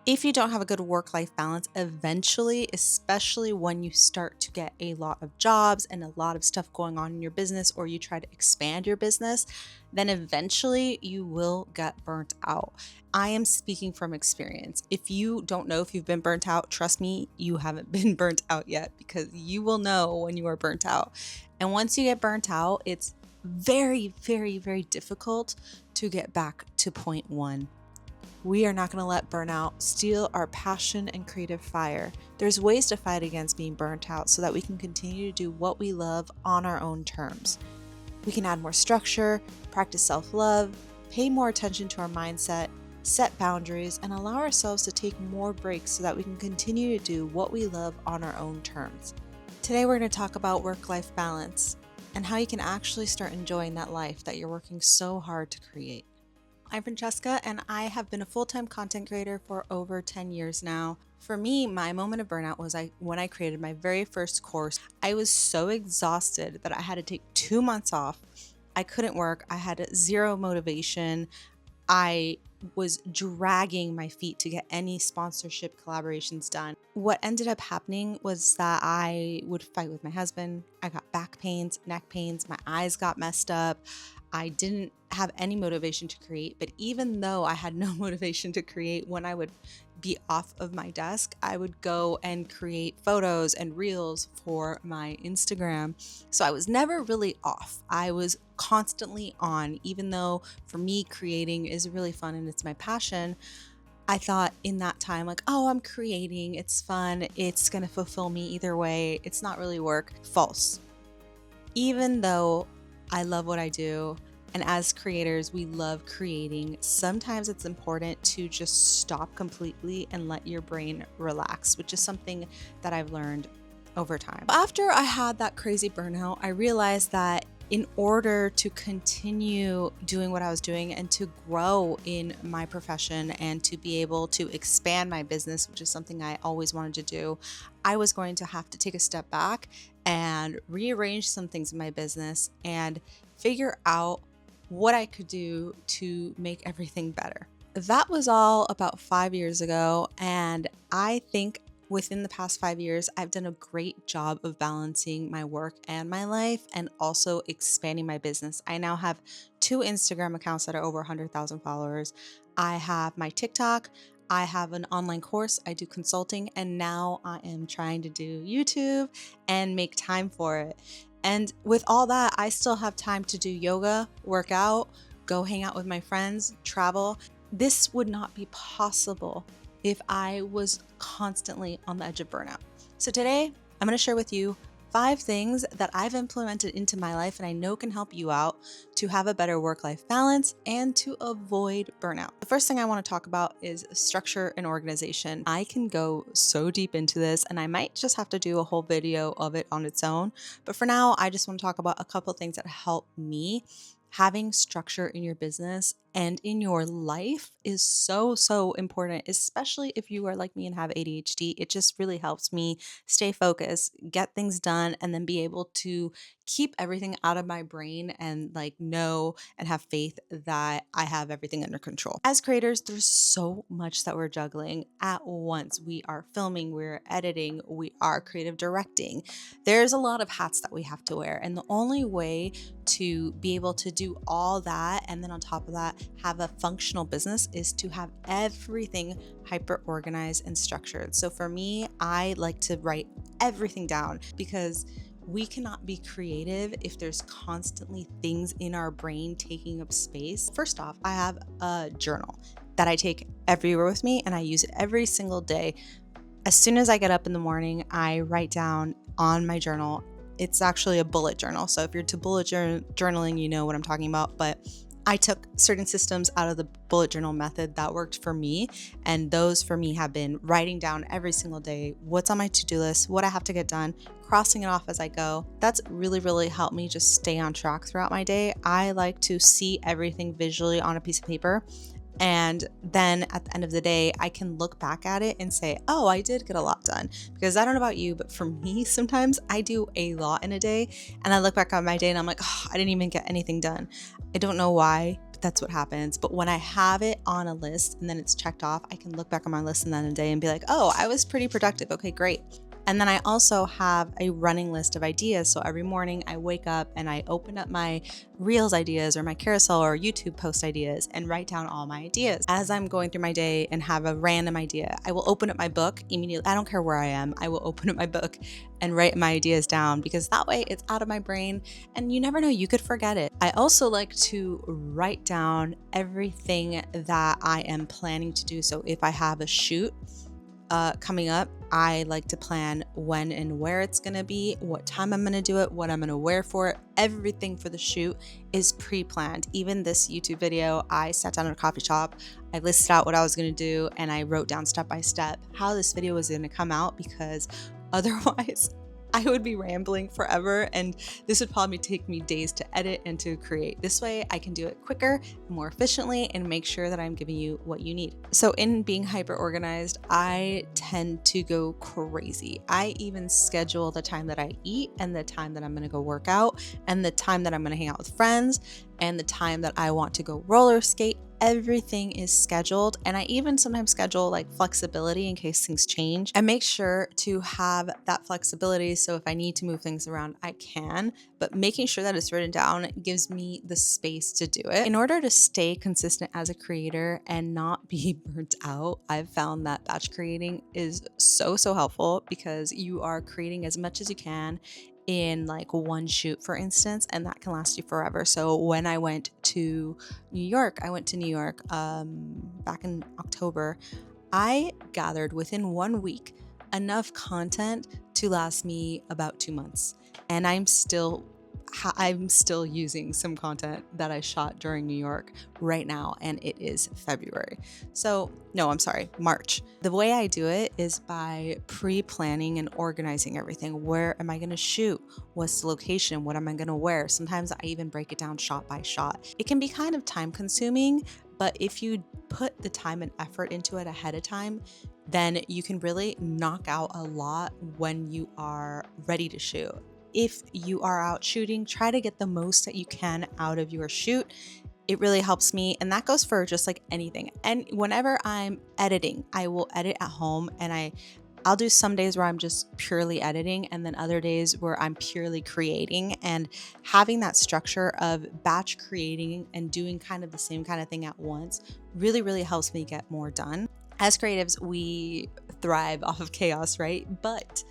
If you don't have a good work-life balance, eventually, especially when you start to get a lot of jobs and a lot of stuff going on in your business, or you try to expand your business, then eventually you will get burnt out. I am speaking from experience. If you don't know if you've been burnt out, trust me, you haven't been burnt out yet, because you will know when you are burnt out. And once you get burnt out, it's very, very, very difficult to get back to point one. We are not going to let burnout steal our passion and creative fire. There's ways to fight against being burnt out so that we can continue to do what we love on our own terms. We can add more structure, practice self-love, pay more attention to our mindset, set boundaries, and allow ourselves to take more breaks so that we can continue to do what we love on our own terms. Today we're going to talk about work-life balance and how you can actually start enjoying that life that you're working so hard to create. I'm Francesca, and I have been a full-time content creator for over 10 years now. For me, my moment of burnout was when I created my very first course. I was so exhausted that I had to take 2 months off. I couldn't work. I had zero motivation. I was dragging my feet to get any sponsorship collaborations done. What ended up happening was that I would fight with my husband. I got back pains, neck pains, my eyes got messed up. I didn't have any motivation to create, but even though I had no motivation to create, when I would be off of my desk, I would go and create photos and reels for my Instagram. So I was never really off. I was constantly on, even though for me, creating is really fun and it's my passion. I thought in that time, like, oh, I'm creating, it's fun, it's gonna fulfill me either way, it's not really work. False. Even though I love what I do, and as creators, we love creating, sometimes it's important to just stop completely and let your brain relax, which is something that I've learned over time. After I had that crazy burnout, I realized that in order to continue doing what I was doing and to grow in my profession and to be able to expand my business, which is something I always wanted to do, I was going to have to take a step back and rearrange some things in my business and figure out what I could do to make everything better. That was all about 5 years ago, and I think within the past 5 years, I've done a great job of balancing my work and my life and also expanding my business. I now have 2 Instagram accounts that are over 100,000 followers. I have my TikTok. I have an online course. I do consulting, and now I am trying to do YouTube and make time for it. And with all that, I still have time to do yoga, work out, go hang out with my friends, travel. This would not be possible if I was constantly on the edge of burnout. So today, I'm going to share with you 5 things that I've implemented into my life and I know can help you out to have a better work-life balance and to avoid burnout. The first thing I want to talk about is structure and organization. I can go so deep into this and I might just have to do a whole video of it on its own. But for now, I just want to talk about a couple things that help me. Having structure in your business and in your life is so, so important, especially if you are like me and have ADHD. It just really helps me stay focused, get things done, and then be able to keep everything out of my brain and like know and have faith that I have everything under control. As creators, there's so much that we're juggling at once. We are filming, we're editing, we are creative directing. There's a lot of hats that we have to wear, and the only way to be able to do all that and then on top of that have a functional business is to have everything hyper organized and structured. So for me, I like to write everything down because we cannot be creative if there's constantly things in our brain taking up space. First off, I have a journal that I take everywhere with me and I use it every single day. As soon as I get up in the morning, I write down on my journal. It's actually a bullet journal. So if you're to bullet journaling, you know what I'm talking about. But I took certain systems out of the bullet journal method that worked for me. And those for me have been writing down every single day what's on my to-do list, what I have to get done, crossing it off as I go. That's really, really helped me just stay on track throughout my day. I like to see everything visually on a piece of paper. And then at the end of the day, I can look back at it and say, oh, I did get a lot done. Because I don't know about you, but for me, sometimes I do a lot in a day and I look back on my day and I'm like, oh, I didn't even get anything done. I don't know why. that's what happens. But when I have it on a list and then it's checked off, I can look back on my list in that a day and be like, oh, I was pretty productive. Okay, great. And then I also have a running list of ideas. So every morning I wake up and I open up my Reels ideas or my carousel or YouTube post ideas and write down all my ideas. As I'm going through my day and have a random idea, I will open up my book immediately. I don't care where I am. I will open up my book and write my ideas down, because that way it's out of my brain and you never know, you could forget it. I also like to write down everything that I am planning to do. So if I have a shoot coming up, I like to plan when and where it's going to be, what time I'm going to do it, what I'm going to wear for it. Everything for the shoot is pre-planned. Even this YouTube video, I sat down at a coffee shop, I listed out what I was going to do, and I wrote down step by step how this video was going to come out, because otherwise I would be rambling forever and this would probably take me days to edit and to create. This way I can do it quicker and more efficiently and make sure that I'm giving you what you need. So in being hyper organized, I tend to go crazy. I even schedule the time that I eat and the time that I'm going to go work out and the time that I'm going to hang out with friends and the time that I want to go roller skate. Everything is scheduled, and I even sometimes schedule like flexibility in case things change. I make sure to have that flexibility, so if I need to move things around, I can, but making sure that it's written down gives me the space to do it. In order to stay consistent as a creator and not be burnt out, I've found that batch creating is so helpful, because you are creating as much as you can in like one shoot, for instance, and that can last you forever. So when I went to New York back in October, I gathered within 1 week enough content to last me about 2 months, and I'm still using some content that I shot during New York right now, and it is February. March. The way I do it is by pre-planning and organizing everything. Where am I going to shoot? What's the location? What am I going to wear? Sometimes I even break it down shot by shot. It can be kind of time consuming, but if you put the time and effort into it ahead of time, then you can really knock out a lot when you are ready to shoot. If you are out shooting, try to get the most that you can out of your shoot. It really helps me, and that goes for just like anything. And whenever I'm editing, I will edit at home, and I'll do some days where I'm just purely editing, and then other days where I'm purely creating. And having that structure of batch creating and doing kind of the same kind of thing at once really helps me get more done. As creatives, we thrive off of chaos, right? But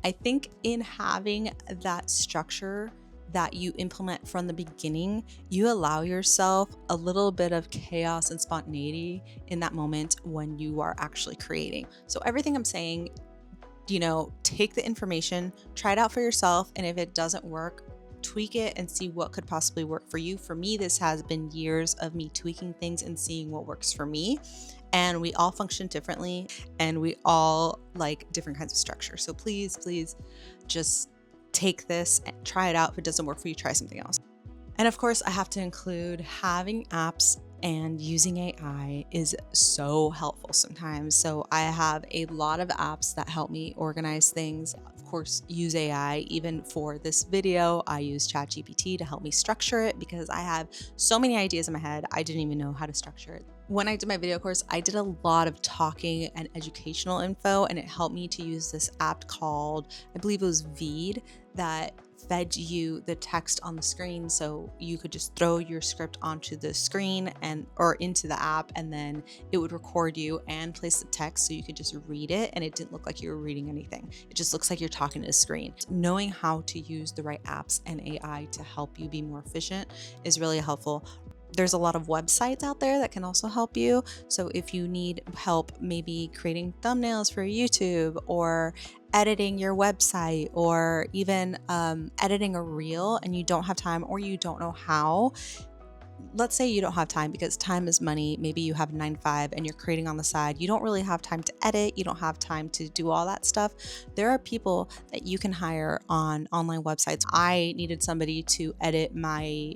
I think in having that structure that you implement from the beginning, you allow yourself a little bit of chaos and spontaneity in that moment when you are actually creating. So everything I'm saying, take the information, try it out for yourself, and if it doesn't work, tweak it and see what could possibly work for you. For me, this has been years of me tweaking things and seeing what works for me. And we all function differently, and we all like different kinds of structure. So please just take this and try it out. If it doesn't work for you, try something else. And of course, I have to include having apps and using AI is so helpful sometimes. So I have a lot of apps that help me organize things. Of course, use AI. Even for this video, I use ChatGPT to help me structure it, because I have so many ideas in my head, I didn't even know how to structure it. When I did my video course, I did a lot of talking and educational info, and it helped me to use this app called, I believe it was Veed, that fed you the text on the screen, so you could just throw your script onto the screen or into the app, and then it would record you and place the text so you could just read it, and it didn't look like you were reading anything. It just looks like you're talking to the screen. Knowing how to use the right apps and AI to help you be more efficient is really helpful. There's a lot of websites out there that can also help you. So if you need help maybe creating thumbnails for YouTube, or editing your website, or even editing a reel, and you don't have time or you don't know how, let's say you don't have time because time is money. Maybe you have a 9-to-5 and you're creating on the side. You don't really have time to edit. You don't have time to do all that stuff. There are people that you can hire on online websites. I needed somebody to edit my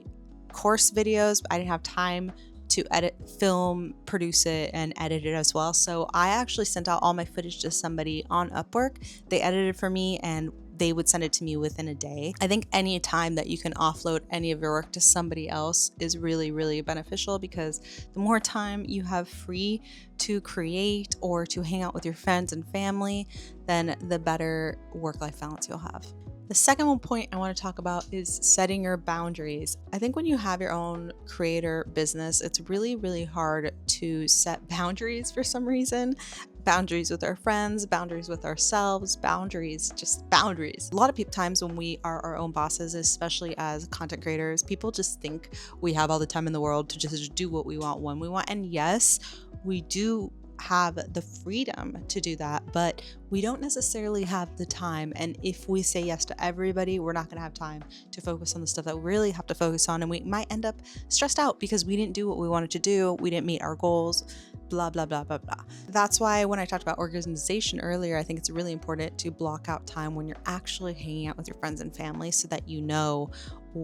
course videos. I didn't have time to edit, film, produce it, and edit it as well. So I actually sent out all my footage to somebody on Upwork. They edited for me, and they would send it to me within a day. I think any time that you can offload any of your work to somebody else is really, really beneficial, because the more time you have free to create or to hang out with your friends and family, then the better work-life balance you'll have. The second one point I want to talk about is setting your boundaries. I think when you have your own creator business, it's really, really hard to set boundaries for some reason. Boundaries with our friends, boundaries with ourselves, boundaries, just boundaries. A lot of times when we are our own bosses, especially as content creators, people just think we have all the time in the world to just do what we want when we want. And yes, we do have the freedom to do that, but we don't necessarily have the time. And if we say yes to everybody, we're not going to have time to focus on the stuff that we really have to focus on, and we might end up stressed out because we didn't do what we wanted to do, we didn't meet our goals, blah blah blah blah blah. That's why when I talked about organization earlier, I think it's really important to block out time when you're actually hanging out with your friends and family, so that you know,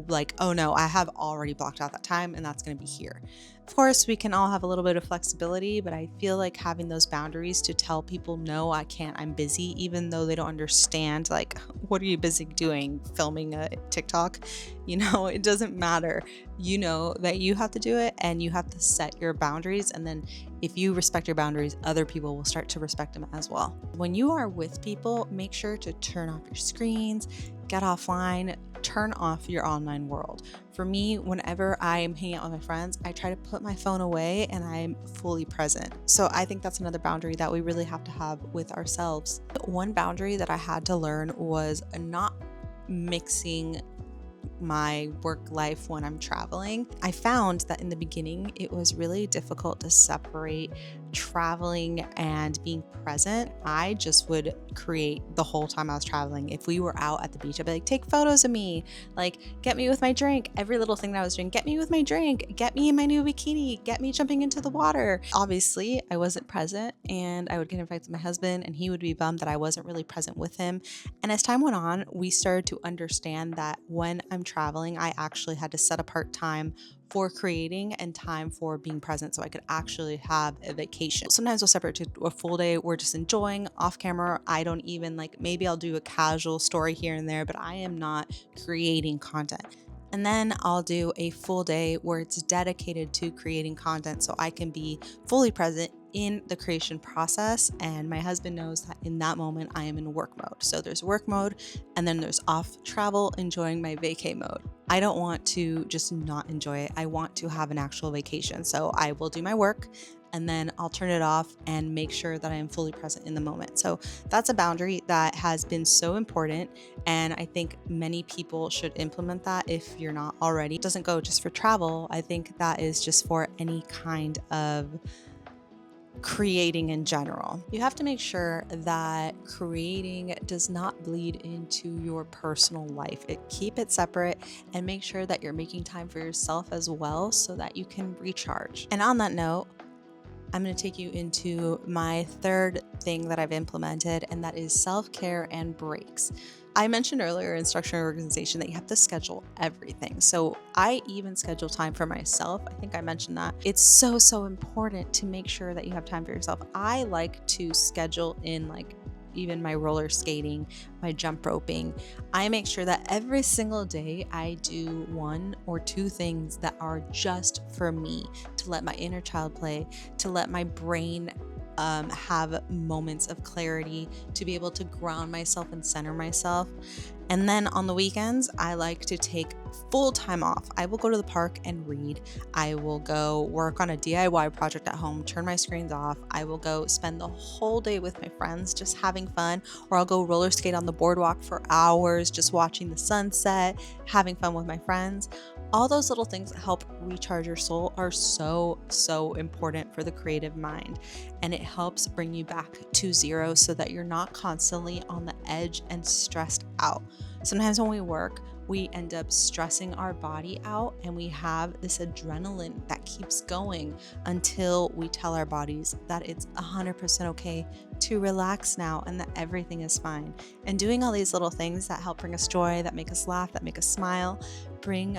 like, oh no, I have already blocked out that time and that's going to be here. Of course, we can all have a little bit of flexibility, but I feel like having those boundaries to tell people, no, I can't, I'm busy, even though they don't understand, like, what are you busy doing? Filming a TikTok? It doesn't matter. You know that you have to do it, and you have to set your boundaries. And then if you respect your boundaries, other people will start to respect them as well. When you are with people, make sure to turn off your screens, get offline, turn off your online world. For me, whenever I'm hanging out with my friends, I try to put my phone away and I'm fully present. So I think that's another boundary that we really have to have with ourselves. One boundary that I had to learn was not mixing my work life when I'm traveling. I found that in the beginning, it was really difficult to separate traveling and being present. I just would create the whole time I was traveling. If we were out at the beach, I'd be like, take photos of me, like, get me with my drink. Every little thing that I was doing, get me with my drink, get me in my new bikini, get me jumping into the water. Obviously, I wasn't present, and I would get invited to my husband, and he would be bummed that I wasn't really present with him. And as time went on, we started to understand that when I'm traveling, I actually had to set apart time for creating and time for being present, so I could actually have a vacation. Sometimes we'll separate to a full day. We're just enjoying off camera. I don't even, like, maybe I'll do a casual story here and there, but I am not creating content. And then I'll do a full day where it's dedicated to creating content, so I can be fully present in the creation process. And my husband knows that in that moment I am in work mode. So there's work mode, and then there's off travel, enjoying my vacay mode. I don't want to just not enjoy it. I want to have an actual vacation. So I will do my work, and then I'll turn it off and make sure that I am fully present in the moment. So that's a boundary that has been so important, and I think many people should implement that if you're not already. It doesn't go just for travel. I think that is just for any kind of creating in general. You have to make sure that creating does not bleed into your personal life. Keep it separate, and make sure that you're making time for yourself as well, so that you can recharge. And on that note, I'm going to take you into my third thing that I've implemented, and that is self-care and breaks. I mentioned earlier in structure and organization that you have to schedule everything. So I even schedule time for myself. I think I mentioned that. It's so important to make sure that you have time for yourself. I like to schedule in, like, even my roller skating, my jump roping. I make sure that every single day I do 1 or 2 things that are just for me, to let my inner child play, to let my brain have moments of clarity, to be able to ground myself and center myself. And then on the weekends, I like to take full time off. I will go to the park and read. I will go work on a DIY project at home, turn my screens off. I will go spend the whole day with my friends just having fun, or I'll go roller skate on the boardwalk for hours, just watching the sunset, having fun with my friends. All those little things that help recharge your soul are so important for the creative mind. And it helps bring you back to zero, so that you're not constantly on the edge and stressed out. Sometimes when we work, we end up stressing our body out, and we have this adrenaline that keeps going until we tell our bodies that it's 100% okay to relax now, and that everything is fine. And doing all these little things that help bring us joy, that make us laugh, that make us smile, bring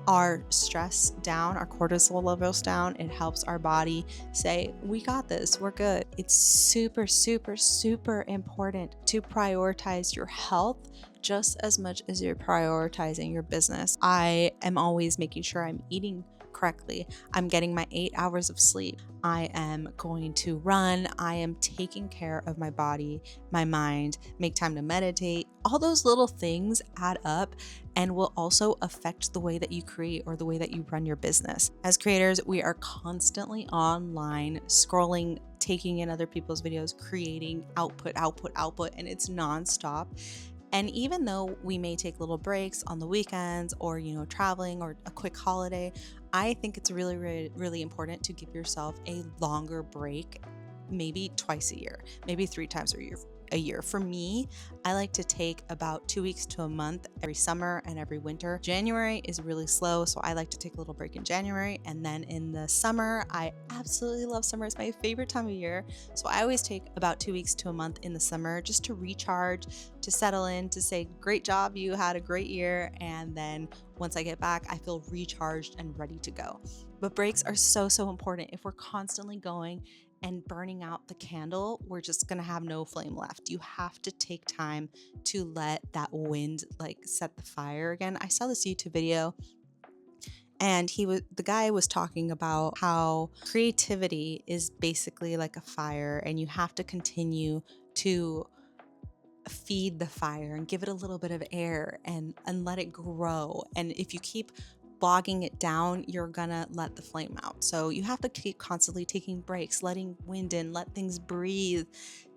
our stress down, our cortisol levels down. It helps our body say, we got this, we're good. It's super, super, super important to prioritize your health just as much as you're prioritizing your business. I am always making sure I'm eating correctly. I'm getting my 8 hours of sleep. I am going to run. I am taking care of my body, my mind, make time to meditate. All those little things add up and will also affect the way that you create or the way that you run your business. As creators, we are constantly online, scrolling, taking in other people's videos, creating output, and it's nonstop. And even though we may take little breaks on the weekends or, traveling or a quick holiday, I think it's really, really, really important to give yourself a longer break, maybe twice a year, maybe 3 times a year. For me, I like to take about 2 weeks to a month every summer and every winter. January is really slow, so I like to take a little break in January. And then in the summer, I absolutely love summer. It's my favorite time of year. So I always take about 2 weeks to a month in the summer just to recharge, to settle in, to say, great job, you had a great year. And then once I get back, I feel recharged and ready to go. But breaks are so, so important. If we're constantly going and burning out the candle, we're just gonna have no flame left. You have to take time to let that wind set the fire again. I saw this YouTube video and the guy was talking about how creativity is basically like a fire and you have to continue to feed the fire and give it a little bit of air and let it grow. And if you keep bogging it down, you're gonna let the flame out. So you have to keep constantly taking breaks, letting wind in, let things breathe,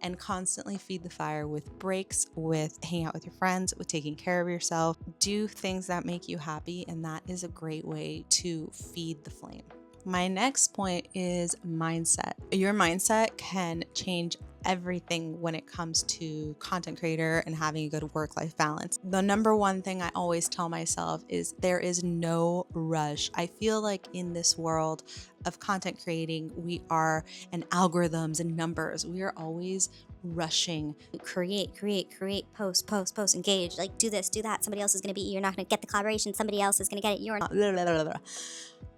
and constantly feed the fire with breaks, with hanging out with your friends, with taking care of yourself. Do things that make you happy, and that is a great way to feed the flame. My next point is mindset. Your mindset can change everything when it comes to content creator and having a good work-life balance. The number one thing I always tell myself is there is no rush. I feel like in this world of content creating, we are and algorithms and numbers. We are always rushing. Create, post, engage, do this, do that. Somebody else is going to be, you're not going to get the collaboration. Somebody else is going to get it. You're not.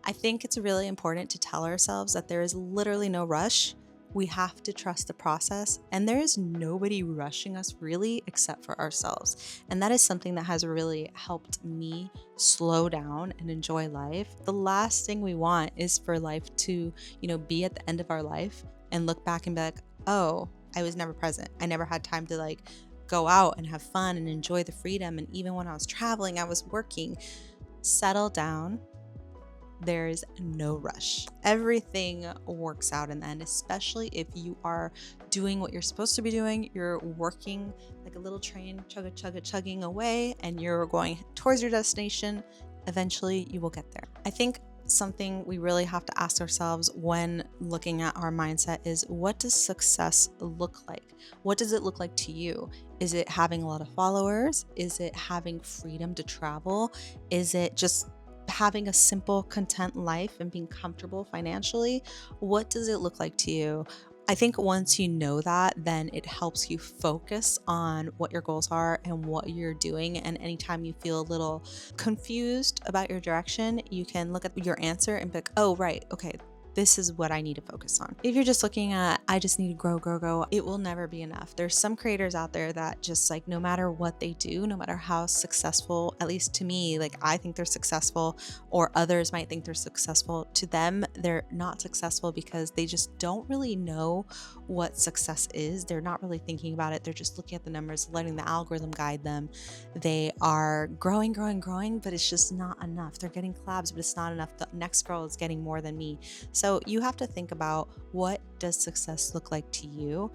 I think it's really important to tell ourselves that there is literally no rush. We have to trust the process, and there is nobody rushing us really except for ourselves. And that is something that has really helped me slow down and enjoy life. The last thing we want is for life to, be at the end of our life and look back and be like, oh, I was never present. I never had time to go out and have fun and enjoy the freedom. And even when I was traveling, I was working. Settle down. There's no rush. Everything works out in the end, especially if you are doing what you're supposed to be doing. You're working like a little train, chugging away, and you're going towards your destination. Eventually, you will get there. I think something we really have to ask ourselves when looking at our mindset is, what does success look like? What does it look like to you? Is it having a lot of followers? Is it having freedom to travel? Is it just having a simple, content life and being comfortable financially? What does it look like to you? I think once you know that, then it helps you focus on what your goals are and what you're doing. And anytime you feel a little confused about your direction, you can look at your answer and be like, oh, right, okay, this is what I need to focus on. If you're just looking at, I just need to grow, it will never be enough. There's some creators out there that just no matter what they do, no matter how successful, at least to me, I think they're successful, or others might think they're successful. To them, they're not successful because they just don't really know what success is. They're not really thinking about it. They're just looking at the numbers, letting the algorithm guide them. They are growing, but it's just not enough. They're getting collabs, but it's not enough. The next girl is getting more than me. So you have to think about, what does success look like to you?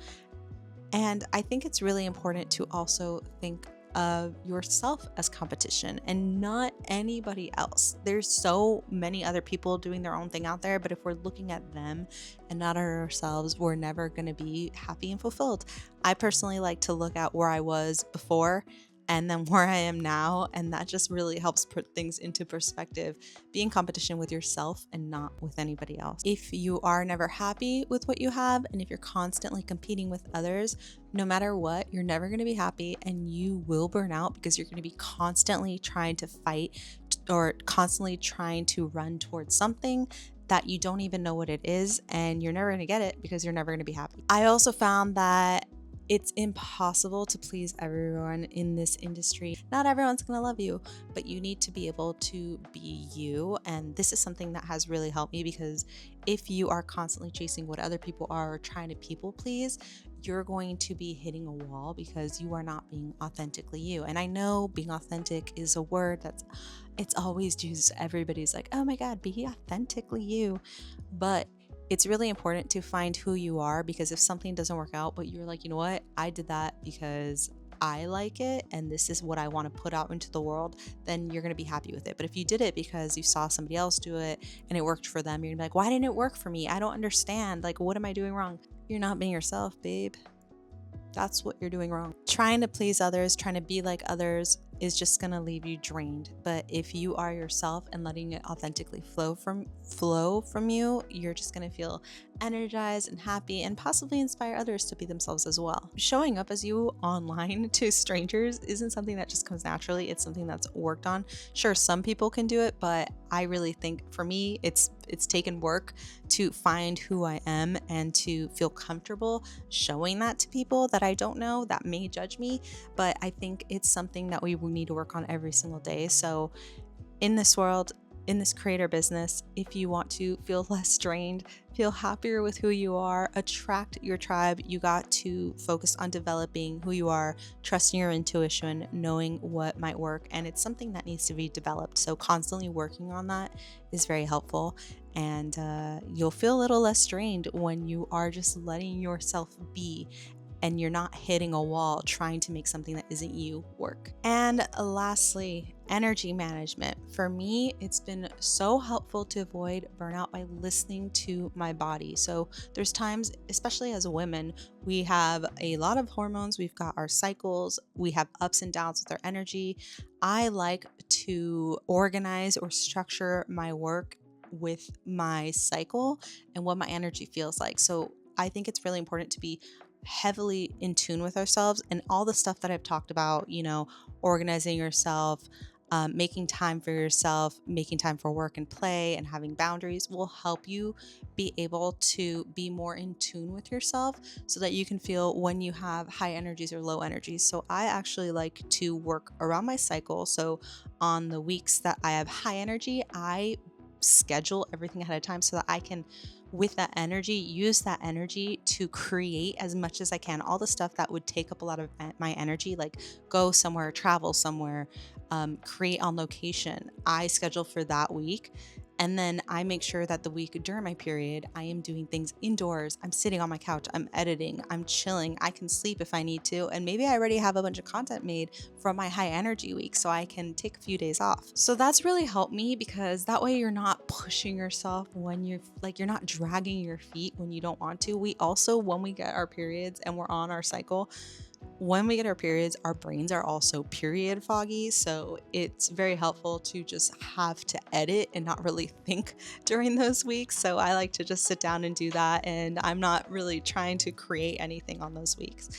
And I think it's really important to also think of yourself as competition and not anybody else. There's so many other people doing their own thing out there, but if we're looking at them and not at ourselves, we're never going to be happy and fulfilled. I personally like to look at where I was before and then where I am now, and that just really helps put things into perspective. Be in competition with yourself and not with anybody else. If you are never happy with what you have, and if you're constantly competing with others, no matter what, you're never going to be happy, and you will burn out because you're going to be constantly trying to fight or constantly trying to run towards something that you don't even know what it is, and you're never going to get it because you're never going to be happy. I also found that it's impossible to please everyone in this industry. Not everyone's going to love you, but you need to be able to be you. And this is something that has really helped me, because if you are constantly chasing what other people are or trying to people please, you're going to be hitting a wall because you are not being authentically you. And I know being authentic is a word that's it's always used. Everybody's like, oh my God, be authentically you. But it's really important to find who you are, because if something doesn't work out, but you're like, you know what, I did that because I like it and this is what I want to put out into the world, then you're going to be happy with it. But if you did it because you saw somebody else do it and it worked for them, you're going to be like, why didn't it work for me? I don't understand. Like, what am I doing wrong? You're not being yourself, babe. That's what you're doing wrong. Trying to please others, trying to be like others is just going to leave you drained. But if you are yourself and letting it authentically flow from you, you're just going to feel energized and happy, and possibly inspire others to be themselves as well. Showing up as you online to strangers isn't something that just comes naturally. It's something that's worked on. Sure, some people can do it, but I really think for me, it's taken work to find who I am and to feel comfortable showing that to people that I don't know that may judge me. But I think it's something that we need to work on every single day. So in this world, in this creator business, if you want to feel less drained, feel happier with who you are, attract your tribe, you got to focus on developing who you are, trusting your intuition, knowing what might work. And it's something that needs to be developed. So constantly working on that is very helpful. And you'll feel a little less drained when you are just letting yourself be, and you're not hitting a wall trying to make something that isn't you work. And lastly, energy management. For me, it's been so helpful to avoid burnout by listening to my body. So there's times, especially as women, we have a lot of hormones, we've got our cycles, we have ups and downs with our energy. I like to organize or structure my work with my cycle and what my energy feels like. So I think it's really important to be heavily in tune with ourselves, and all the stuff that I've talked about, organizing yourself, making time for yourself, making time for work and play, and having boundaries will help you be able to be more in tune with yourself, so that you can feel when you have high energies or low energies. So I actually like to work around my cycle. So on the weeks that I have high energy, I schedule everything ahead of time so that I can, with that energy, use that energy to create as much as I can. All the stuff that would take up a lot of my energy, like go somewhere, travel somewhere, create on location, I schedule for that week. And then I make sure that the week during my period, I am doing things indoors. I'm sitting on my couch, I'm editing, I'm chilling. I can sleep if I need to. And maybe I already have a bunch of content made from my high energy week, so I can take a few days off. So that's really helped me, because that way you're not pushing yourself when you're not dragging your feet when you don't want to. We also, when we get our periods and we're on our cycle, when we get our periods, our brains are also period foggy. So it's very helpful to just have to edit and not really think during those weeks. So I like to just sit down and do that. And I'm not really trying to create anything on those weeks.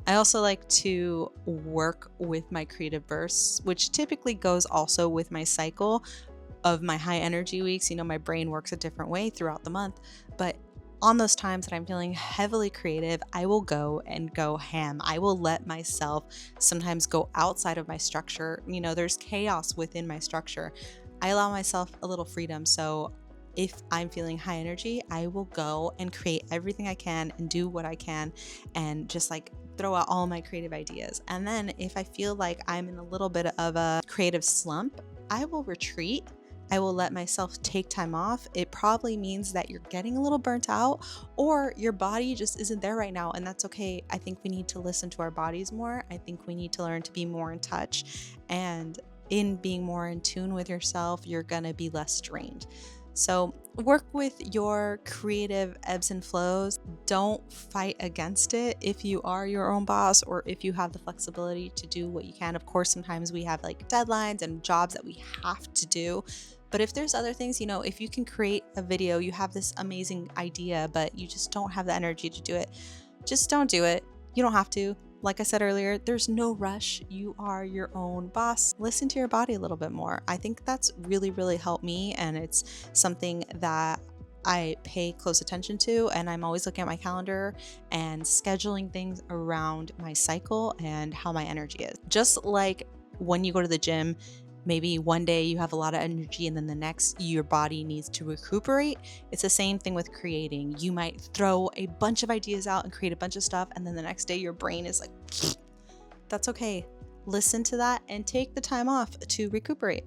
I also like to work with my creative bursts, which typically goes also with my cycle of my high energy weeks. My brain works a different way throughout the month. But on those times that I'm feeling heavily creative, I will go ham. I will let myself sometimes go outside of my structure. There's chaos within my structure. I allow myself a little freedom. So if I'm feeling high energy, I will go and create everything I can and do what I can, and just like throw out all my creative ideas. And then if I feel like I'm in a little bit of a creative slump, I will retreat. I will let myself take time off. It probably means that you're getting a little burnt out, or your body just isn't there right now, and that's okay. I think we need to listen to our bodies more. I think we need to learn to be more in touch, and in being more in tune with yourself, you're gonna be less drained. So work with your creative ebbs and flows. Don't fight against it if you are your own boss, or if you have the flexibility to do what you can. Of course, sometimes we have like deadlines and jobs that we have to do. But if there's other things, if you can create a video, you have this amazing idea, but you just don't have the energy to do it, just don't do it. You don't have to. Like I said earlier, there's no rush. You are your own boss. Listen to your body a little bit more. I think that's really, really helped me. And it's something that I pay close attention to. And I'm always looking at my calendar and scheduling things around my cycle and how my energy is. Just like when you go to the gym, maybe one day you have a lot of energy and then the next your body needs to recuperate. It's the same thing with creating. You might throw a bunch of ideas out and create a bunch of stuff, and then the next day your brain is like, that's okay. Listen to that and take the time off to recuperate.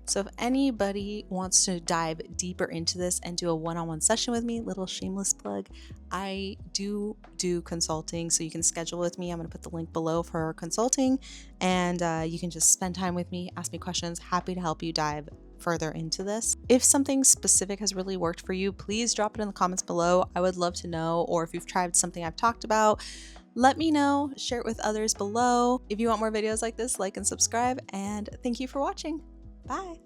So if anybody wants to dive deeper into this and do a one-on-one session with me, little shameless plug, I do consulting, so you can schedule with me. I'm going to put the link below for consulting, and you can just spend time with me, ask me questions. Happy to help you dive further into this. If something specific has really worked for you, please drop it in the comments below. I would love to know. Or if you've tried something I've talked about, let me know. Share it with others below. If you want more videos like this, like and subscribe, and thank you for watching. Bye.